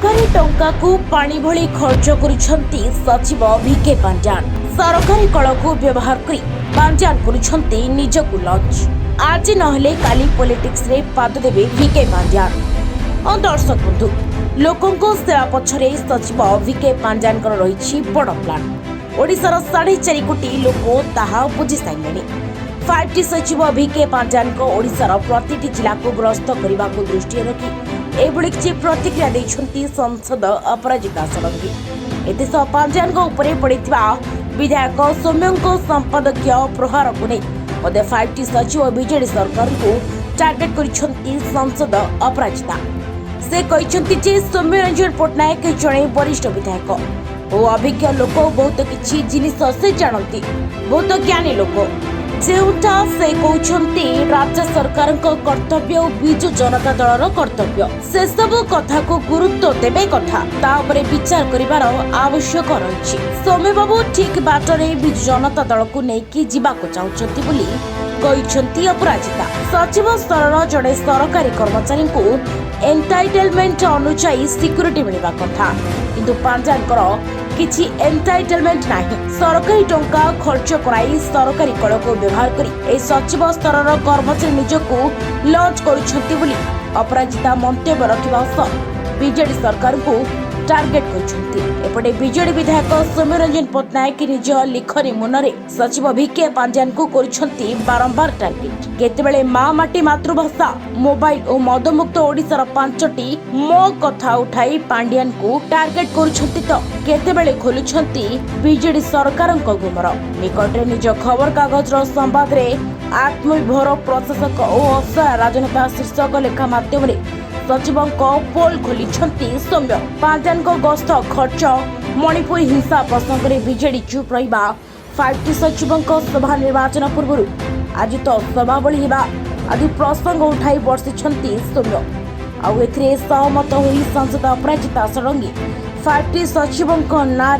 सरकारी टंका को पानी भली खर्च करुछंती सचिव भिके पांजान। सरकारी कल को व्यवहार करी पांजान करुछंती निजकु लॉन्च। आज नहले काली पॉलिटिक्स रे पाद देबे भिके पांजान। दर्शक बंधु, लोकों को सेवा पछरे सचिव भिके पांजान कर रही बड़ प्लान। ओडिशार 4.5 कोटी लोक ताहा बुझी साइलेनी। 5T सचिव भिके पांजान को ओडिशार प्रतिटी जिला को ग्रस्त करने को दृष्टि रखी एभली କିଛି प्रतिक्रिया ଦେଇଛନ୍ତି संसद अपराजिता ଷଡ଼ଙ୍ଗୀ। एतेसह पांजान को ऊपर पड़िथिबा विधायक सौम्यଙ୍କ संपादकीय प्रहार को नहीं मध्य 5T सचिव बीजेडी सरकार को टार्गेट करिसंती संसद अपराजिता। से कहिसंती जे सौम्य रंजन पटनायक जणे वरिष्ठ विधायक और अभिज्ञ लोक बहुत किछि जिनिस से जानती, बहुत ज्ञानी लोक जेउटा से कहते राज्य सरकार कर्तव्य और विजु जनता दल कर्तव्य से सब कथा को गुरुत्व देवे कथा तापर विचार करिवार आवश्यक रही। सौम्य बाबू ठीक बाटरे विजु जनता दल को लेकिन जीवाक चाहते बोली कहते अपराजिता। सचिव स्तर जड़े सरकारी कर्मचारी को एंटाइटलमेंट अनुसार सिक्यूरीटी मिलवा कथा, किंतु पांजानकर किछि एंटाइटलमेंट नाही। सरकारी टंका खर्च कराई सरकारी कल को व्यवहार करी ए सचिव स्तर कर्मचारी निजको लॉन्च करुछंती बोली अपराजिता मंतव्य रखिबा सह बीजेडी सरकार को टार्गेट करछंती। एपटे बीजेडी विधायक सौम्य रंजन पटनायक निज लिखनी मुनरे सचिव भिके पांजान को करछंती बारंबार टार्गेट। केतेबेले माँ माटी मातृभाषा मोबाइल और मदमुक्त ओडिशार 5टी मो कथा उठाई पांड्यान को टार्गेट करुछंती तो केतेबेले खोलुछंती बीजेडी सरकारक गुमर। निकटरे निज खबर कागज संवाद रे आत्मनिर्भर प्रशासक और असहाय राजनेता शीर्षक लेखा माध्यम सचिव पोल खोली सौम्य। पांजान गस्त खर्च मणिपुर हिंसा प्रसंग में बीजेडी चुप रहा। 5T सचिव सभा निर्वाचन पूर्व आज तो सभावली आदि प्रसंग उठाई बर्षि सौम्य। आउ एथिरे सहमत होई सांसद अपराजिता षड़ंगी 5T सचिव नाँ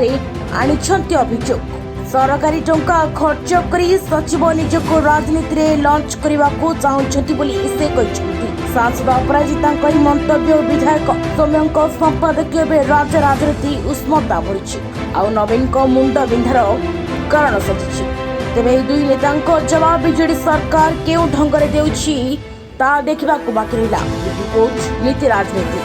आनिछंती अभियोग। सरकारी टंका खर्च करी सचिव निजको राजनीति रे लॉन्च करने को चाहते बोली से कहते। सांसद अपराजिता मंतव्य विधायक सौम्य संपादकीय राज्य राजनीति उष्मता भरी आ नवीन मुंड बिंधार कारण सजिଛି। तेबे दुई नेता जवाब बीजेडी सरकार केउ ढंग रे देउछि ता देखिबा को बाकी रहिला। रिपोर्ट नीति राजनीति।